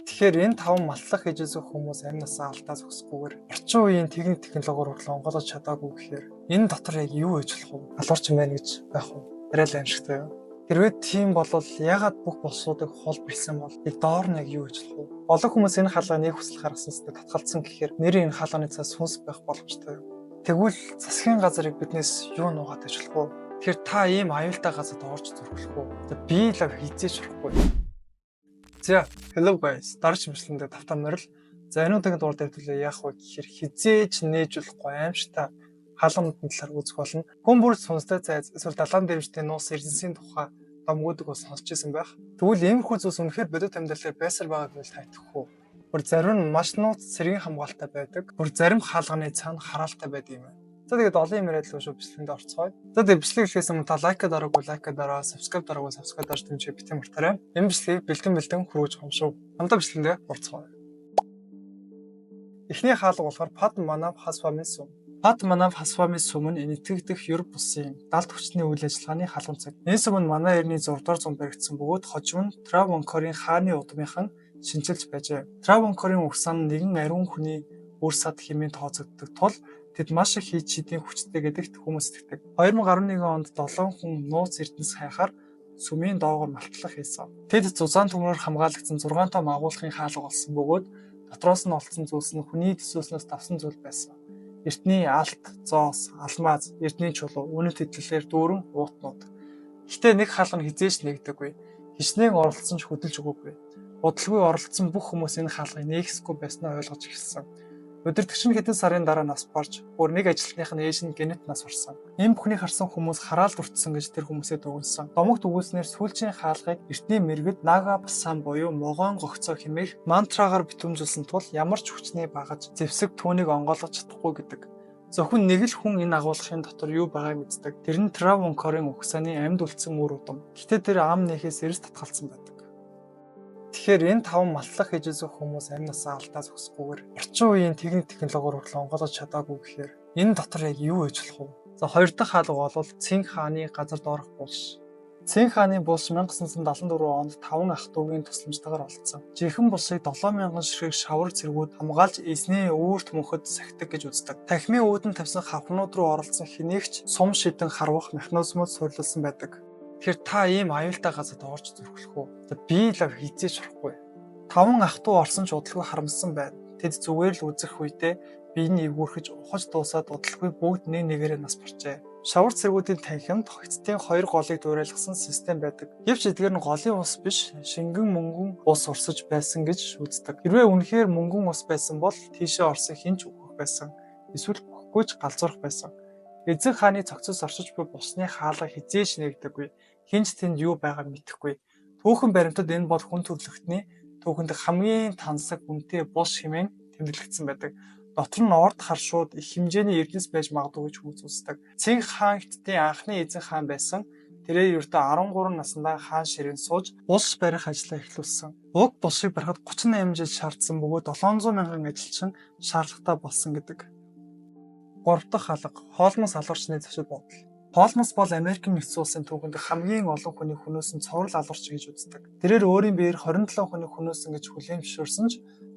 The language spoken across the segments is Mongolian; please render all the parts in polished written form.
Тэгэхээр энэ 5 маллах хийж үзэх хүмүүс амнасаа алдаа зогсохгүйгээр орчин үеийн техник технологиор хүртэл онгойлгож чадаагүй гэхээр энэ дотор яг юу хийж болох вэ? Алуурчин байна гэж байх уу? Арай л аимшигтай юу? Хэрвээ тийм бол ягаад бүх болсуудыг холборлсон бол яг доор нь яг юу хийж болох вэ? Олон хүмүүс энэ хаалгаа нэг хүсэл гаргасан зүгт татгалцсан гэхээр нэрийн энэ хаалганы цаас сүнс байх боломжтой юу? Тэгвэл засгийн газрыг биднээс юу нуугаад иж болох вэ? Тэгэхээр та ийм аюултай газарт орж зөрөх үү? Би л хийцээч болохгүй. За, hello guys. Дараач имшлэндээ тавтаа морил. За, энэ удаагийн дугаар дээр төлөө яах вэ гэхээр хизээж нээж болохгүй аимшигтай хаалгамтны талаар үзэх болно. Хүн бүр сонстой зайз эсвэл далайн дэмжтэй нуус эрдэнсийн тухай домгуудыг бас сонсч ирсэн байх. Тэгвэл иймэрхүү зүйлс үнэхээр бодит амьдралаар байсаар байгааг нь тайлбарлахгүй. Бүр зарим нь маш нууц цэргийн хамгаалалттай байдаг. Бүр зарим хаалганы цаана хараалтай байдаг юм байна. За тэгээд олон юм яриад л шүү бичлэгэнд орцгоё. За тэгээд бичлэг хэлэхээс өмнө та лайк дараагүй лайк дараа, subscribe дараагүй subscribe дарж дэмжиж битэн мартаарай. Энэ бичлэгийг бэлдэн хүргэж хомшов. Хамтаа бичлэгэндээ орцгоё. Эхний хаалга болохоор Падманав Хасвамын сүм. Падманав Хасвамын сүм нь энэтхэгдэх Европ улсын далд хүчний үйл ажиллагааны халуун цаг. Энэ сүм нь манай эртний 6 дугаар зуунд баригдсан бөгөөд хожим нь Травонкорын хааны удмынхан шинжилж байжээ. Травонкорын угсаан нэгэн ариун хүний үр сад хэмээн тооцогддог тул тэд маш их хийж чидийн хүчтэй гэдэгт хүмүүс итгэдэг. 2011 онд 7 хүн нууц эрдэнэс хайхаар сүмийн доогоор малтлах хийсэн. Тэд зузаан төмрөөр хамгаалагдсан 6 том агуулгын хаалга болсон бөгөөд дотроос нь олдсон зүйлс нь хүний төсөөснөөс давсан зүйл байсан. Эртний алт, зоос, алмаз, эрдний чулуу, үнэт хэдлэлээр дүүрэн уутнууд. Гэтэ нэг хаалга нь хизээч нэгдэггүй. Хичнээн оролцсон ч хөдөлж өгөөгүй. Удалгүй оролцсон бүх хүмүүс энэ хаалгыг нээхгүй байснаа ойлгож эхэлсэн. Өдөртөгч нь хэдэн сарын дараа нас барж, бүр нэг ажилтных нь ээж нь гэнэт нас орсон. Энэ бүхнийг харсан хүмүүс хараалд уртсан гэж тэр хүмүүсээ дугуулсан. Домогт өгүүлснээр сүүлчийн хаалгыг эртний мэрэгд Нага Басан буюу могоон гогцоо хэмээх мантрагаар битүүмжүүлсэн тул ямар ч хүчний багаж зэвсэг түүнийг онгойлгож чадахгүй гэдэг. Зөвхөн нэг л хүн энэ агуулгын дотор юу байгааг мэддэг. Тэр нь Травонкорын угсааны амьд үлдсэн үр удам. Гэтэ тэр ам нэхээс эрс татгалцсан байдаг. Тэгэхээр энэ 5 маллах хийж үзэх хүмүүс амнасаа алдаа зогсохгүйгээр орчин үеийн техник технологиор хүртэл онгойлгож чадаагүй гэхээр энэ дотор яг юу хийж болох вэ? За хоёр дахь хаалга бол Цинх хааны газар доорх булш. Цинх хааны булш 1974 онд 5 ах дүүгийн тусламжтайгаар олдсон. Жинхэнэ булшийг 7000 ширхэг шавар цэргүүд хамгаалж эзний үүрт мөнхөд сахидаг гэж үздэг. Тахимын үүдэн тавьсан хавхнууд руу оролцсон хэнийгч сум шидэн харвах механизмууд суурилсан байдаг. Тэгэхээр та ийм аюултай газарт орж зөрөх үү? Би л хийцээч болохгүй. 5 ах トゥ орсон ч удалгүй харамссан байна. Тэд зүгээр л үзэх үедээ биений эвгүрхэж ухаж дуусаад удалгүй бүгд нэг нэгээрээ нас барчээ. Шавар цэргүүдийн танхимд эцтийн 2 голыг дуурайлгасан систем байдаг. Гэвч эдгээр нь голын ус биш, шингэн мөнгөн ус урсаж байсан гэж үздэг. Хэрвээ үнэхээр мөнгөн ус байсан бол тийшээ орсон хинч өгөх байсан. Эсвэл өгөхгүй ч галзуурах байсан. Эзэн хааны цогцос оршиж буй бусны хаалга хизээч нэгдэггүй. Хинч тэнд юу байгааг мэдэхгүй. Түүхэн баримтад энэ бол хүн төрлөختний түүхэнд хамгийн тансаг үнэтэй булш хэмээн тэмдэглэгдсэн байдаг. Дотор нь орд харшууд их хэмжээний эрдэнэс байж магадгүй гэж хүмүүс үздэг. Цинх хаан Хятадын анхны эзэн хаан байсан. Тэрээр ердөө 13 наснда хаан ширээнд сууж булш барих ажлаа эхлүүлсэн. Уг булшийг барихад 38 жил шаардсан бөгөөд 700 мянган ажилчин шаардлагатай болсон гэдэг. 3 дахь хаалга хоолмос алуурчны зочид буудал. Хоолмос бол Америкийн нэгдсэн улсын түүхэнд хамгийн олон хүний хөнөөсөн цоврал алуурч гэж үздэг. Тэрээр өөрийн биеэр 27 хүний хөнөөсөн гэж хүлээн зөвшөөрсөн ч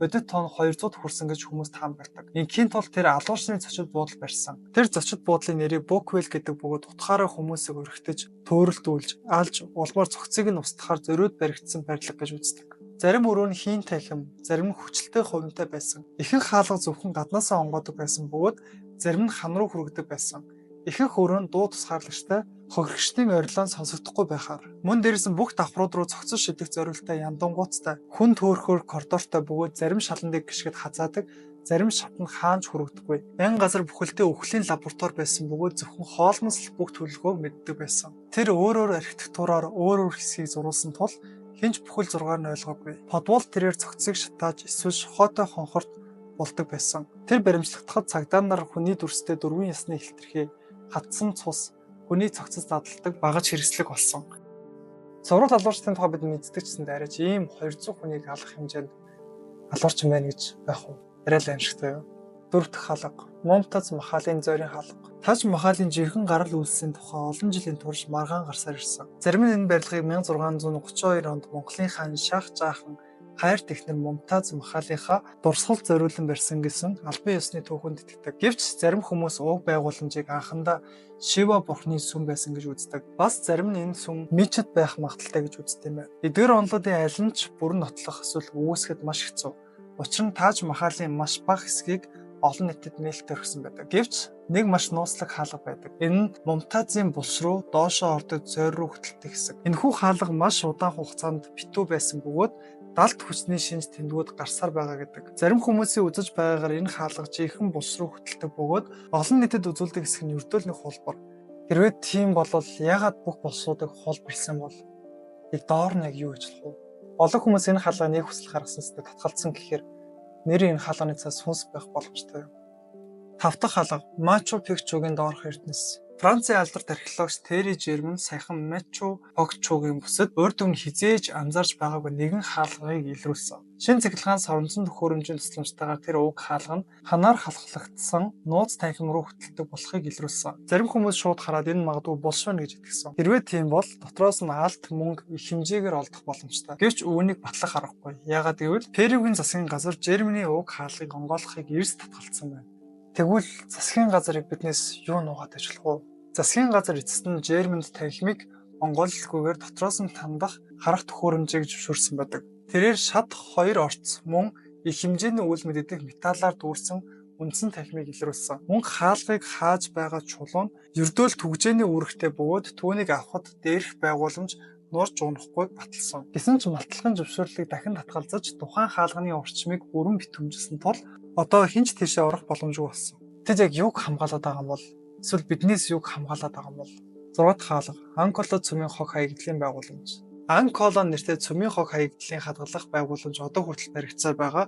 бодит тоон 200-д хүрсэн гэж хүмүүс таамагладаг. Ингийн тул тэр алуурчны зочид буудал барьсан. Тэр зочид буудлын нэрийг Буквел гэдэг бөгөөд утгаараа хүмүүсийг өргөтөж, төөрөлдүүлж, алж, улмаар цогцыг нь устгахаар зориуд баригдсан барилга гэж үздэг. Зарим өрөө нь хийн тахим, зарим нь хүчтэй хувимтай байсан. Ихэнх хаалга зөвхөн гаднаасаа онгодог байсан бөгөөд зарим нь хан руу хүргэдэг байсан. Ихэнх өрөө нь дуу тусгаарлагчтай, хохирогчдын орилон сонсогдохгүй байхаар мөн дээрээс нь бүх давхрууд руу цогцос шидэх зорилттой яндангууцтай, хүн төөрхөөр коридортой бөгөөд зарим шаландыг гიშгэд хазаадаг, зарим шатнд хаанч хүрэгдэггүй. Эн газар бүхэлдээ өвхлийн лаборатори байсан бөгөөд зөвхөн хоолмос л бүх төлөвлөгөөг мэддэг байсан. Тэр өөрөөр архитектураар өөр хэсгийг зурулсан тул хинч бүхэл зургаар нь ойлгоогүй. Подвол тэрээр цогцыг шатааж эсвэл шохоотой хонхорт болдог байсан. Тэр баримтлагтахад цагдаа нар хүний дүрстэй дөрвөн ясны хэлтэрхий, хатсан цус, хүний цогцос дадалдаг багаж хэрэгслэг болсон. Цовруул алуурчдын тухай бид мэддэг гэсэн дайраж ийм 200 хүнийг алах хэмжээнд алуурчин байна гэж байх уу? Арай л аимшигтай юу? 4 дахь хаалга Мумтаз Махалын зойрын хаалга. Таж Махалын жинхэнэ гарал үйлсийн тухай олон жилийн турш маргаан гарсаар ирсэн. Зарим нь энэ барилгыг 1632 онд Монголын хаан Шах Жаахан хайр технэр Мумтаз Махалийнхаа дурсгал зориулан барьсан гэсэн албан ёсны түүхэнд итгэдэг. Гэвч зарим хүмүүс уг байгууламжийг анхандаа Шива бурхны сүм байсан гэж үздэг. Бас зарим нь энэ сүм мичэд байх магадaltaй гэж үздэг юм байна. Эдгээр онолуудын аль нь ч бүрэн нотлох эсвэл үүсгэхэд маш хэцүү. Учир нь Таж Махалын маш бага хэсгийг олон нийтэд нээлттэй өргөсөн байдаг. Гэвч нэг маш нууцлаг хаалга байдаг. Энэ нь Мумтазын булш руу доошоо ордог зойр руу хөтлөлттэй хэсэг. Энэхүү хаалга маш удаан хугацаанд битүү байсан бөгөөд далд хүчний шинж тэмдгүүд гарсаар байгаа гэдэг. Зарим хүмүүсийн үзэж байгаагаар энэ хаалга жинхэнэ булш руу хөтлөлтөг бөгөөд олон нийтэд үзүүлдэг хэсэг нь ердөө л нэг хулбар. Хэрвээ тийм бол яагаад бүх булшуудыг хулбарлсан бол яг доор нь яг юу гэж болох вэ? Олон хүмүүс энэ хаалгаа нэг хүсэл гаргасан зүйл татгалцсан гэхээр нэрийн энэ хаалганы цаас сүнс байх боломжтой. 5 дахь хаалга Мачу Пикчугийн доорх эрдэнэс. Францын алдарт археологч Терри Жермен саяхан Мачу Пикчугийн бүсэд урд өмнө хизээж анзаарч байгаагүй нэгэн хаалгыг илрүүлсэн. Шинэ цахилгаан соронзон төхөөрөмжийн тусламжтайгаар тэр уг хаалга нь ханаар халахлагдсан нууц танхим руу хөтэлдэг болохыг илрүүлсэн. Зарим хүмүүс шууд хараад энэ магадгүй булш байна гэж итгэсэн. Хэрвээ тийм бол дотроос нь алт мөнгө их хэмжээгээр олдох боломжтой. Гэвч үүнийг батлах аргагүй. Яагаад гэвэл Перугийн засгийн газар Жермний уг хаалгыг онгойлгохыг эрс татгалцсан байна. Тэгвэл засгийн газарыг биднээс юу нугаад ажиллах вэ? Засгийн газар эцэст нь Жермэнд танхимыг онгойлгохгүйгээр дотроос нь тандах харах төхөөрөмжийг зөвшөөрсөн байдаг. Тэрээр шат 2 орц мөн их хэмжээний үйл мэддэг металлаар дүүрсэн үндсэн танхимыг илрүүлсэн. Мөн хаалгыг хааж байгаа чулуу нь ердөөл түгжээний үүрэгтэй бөгөөд түүнийг авахд дээрх байгууламж нуурч унахгүй баталсан. Гэсэн ч малтлагын зөвшөөрлийг дахин татгалзаж тухайн хаалганы орчмыг бүрэн битүүмжилсэн тул одоо хинч тийшээ орох боломжгүй болсон. Тэд яг юг хамгаалаад байгаа юм бол эсвэл биднээс юг хамгаалаад байгаа юм бол 6 дахь хаалга Анколо цөмийн хог хаягдлын байгууламж. Анколо нэртэй цөмийн хог хаягдлын хадгалах байгууламж одоо хүртэл баригдсаар байгаа.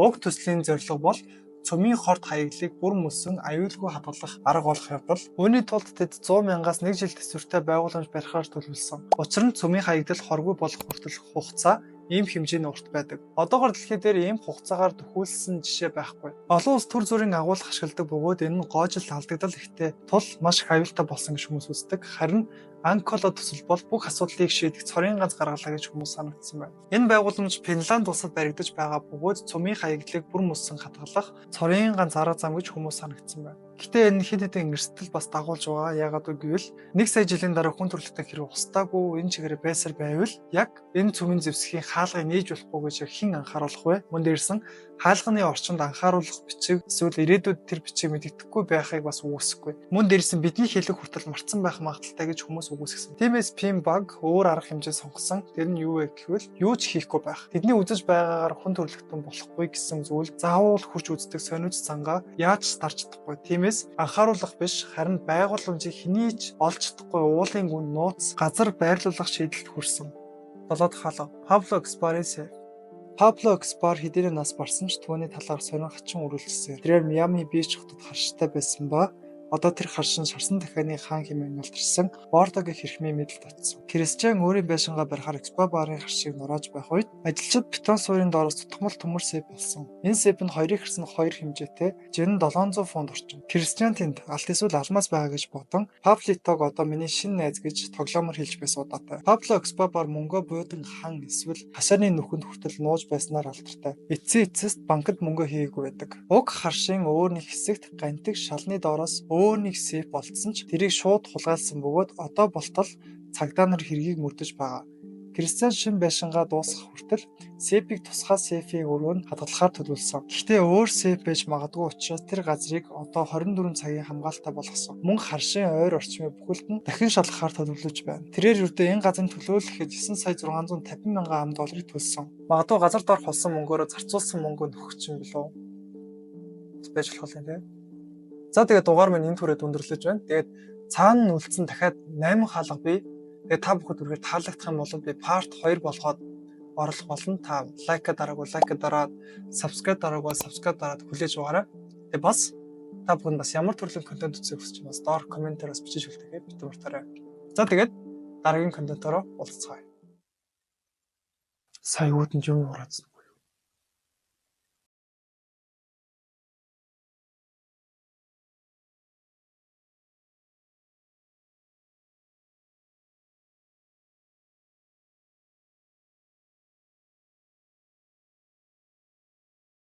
Уг төслийн зорилго бол цөмийн хорт хаягдлыг бүр мөсөн аюулгүй хадгалах арга болох явдал. Үүний тулд тэд 100 мянгаас 1 жил төсвөртэй байгууламж барихаар төлөвлөсөн. Учир нь цөмийн хаягдал хоргүй болох хүртэл хугацаа ийм хэмжээний урт байдаг. Одоогоор дэлхий дээр ийм хугацаагаар төхөөлсөн жишээ байхгүй. Олон улс төр зүрийн агуулга ашигладаг бөгөөд энэ нь гоожилт алдагдал ихтэй тул маш их аюултай болсон гэж хүмүүс үздэг. Харин Анколо төсөл бол бүх асуудлыг шийдэх цорын ганц гаргалаа гэж хүмүүс санагдсан байна. Энэ байгууламж Финланд улсад баригдаж байгаа бөгөөд цөмийн хаягдлыг бүр мөсөн хадгалах цорын ганц арга зам гэж хүмүүс санагдсан байна. Гэхдээ энэ хэд хэдэн эрсдэл бас дагуулж байгаа. Яагаад гэвэл 1 сая жилийн дараа хүн төрөлхтөн хэрэг устдаагүй энэ чигээр байсаар байвал яг энэ цөмийн зэвсгийн хаалгыг нээж болохгүй гэж хэн анхааруулах вэ? Мөн дээрсэн хаалганы орчинд анхааруулах бичиг эсвэл ирээдүйд тэр бичиг мэддэхгүй байхыг бас үүсэхгүй. Мөн дээрсэн бидний хэлэх хүртэл мартсан байх магадaltaй гэж хүмүүс үгүйсгэсэн. Тиймээс Пимбаг өөр арга хэмжээ сонгосон. Тэр нь юу вэ гэвэл юу ч хийхгүй байх. Тэдний үзэж байгаагаар хүн төрөлхтөн болохгүй гэсэн зүйл заавал хүч үздэг сониуч цангаа яаж тарч чадахгүй. Тиймээс анхааруулах биш харин байгууламжийг хэний ч олж чадахгүй уулын гүн нууц газар байрлуулах шийдэлд хүрсэн. 7 дахь хаалга Пабло Эскобарээс. Пабло Эскобар хэдийнэ нас барсан ч түүний талаар сонин хачин үргэлжилсэн. Тэрээр Miami Beach хотод харштай байсан ба одоо тэр харшин шарсан дахианы хаан хэмээн налтарсан Бордогийн хэрхмийн мэдэлд очсон. Кристиан өөрийн байшингаа барихаар Эскобарын харшийг нурааж байх үед ажилчид бетон суурийн доороос тутмал төмөр сэп болсон. Энэ сэп нь 2-ыг хэрсэн 2 хэмжээтэй жин 700 фунт орчим. Кристиан тэнд алт эсвэл алмаз байгаа гэж бодон Паблитог одоо миний шинэ найз гэж тоглоомор хэлж байсан удаатай. Пабло Эскобар мөнгө буудан хан эсвэл хасааны нүхэнд хүртэл нууж байснаар алдартай. Эцсийн эцэст банкд мөнгө хийгээгүй байдаг. Уг харшийн өөр нэг хэсэгт гантик шалны доороос өөр нэг сэп болцсон ч тэрийг шууд хулгайлсан бөгөөд одоо болтол цагдаа нар хэргийг мөрдөж байгаа. Кристиан шин байшингаа дуусгах хүртэл сэпийг тусгай сэфийн өрөөнд хадгалахаар төлөвлөсөн. Гэхдээ өөр сэп байж магадгүй учраас тэр газрыг одоо 24 цагийн хамгаалалтаа болгосон. Мөн харшийн ойр орчмын бүхэлд нь дахин шалгахаар төлөвлөж байна. Тэрээр ердөө энэ газрын төлөөлөлөхэд 9 сая 650 мянган $650,000 төлсөн. Магадгүй газар доор холсон мөнгөөрөө зарцуулсан мөнгө нөхөж юм болов. Байж болох юм тийм. За тэгээд дугаар минь энэ түрээд өндөрлөж байна. Тэгээд цаана нь үлдсэн дахиад 8 хаалга бий. Тэгээд та бүхэд үргээр таалагдах юм бол би part 2 болгоод оруулах болно. Та лайка дараагүй лайка дараад, subscribe дараагүй subscribe дараад хүлээж байгаарай. Тэгээд бас та бүхэн бас ямар төрлийн контент үзэх хүсэж байна бас доор комментээр бас бичиж үлдээгээ битэн мартаарай. За тэгээд дараагийн контентоор уулзцгаая. Сая үүдэн юм ураадсан.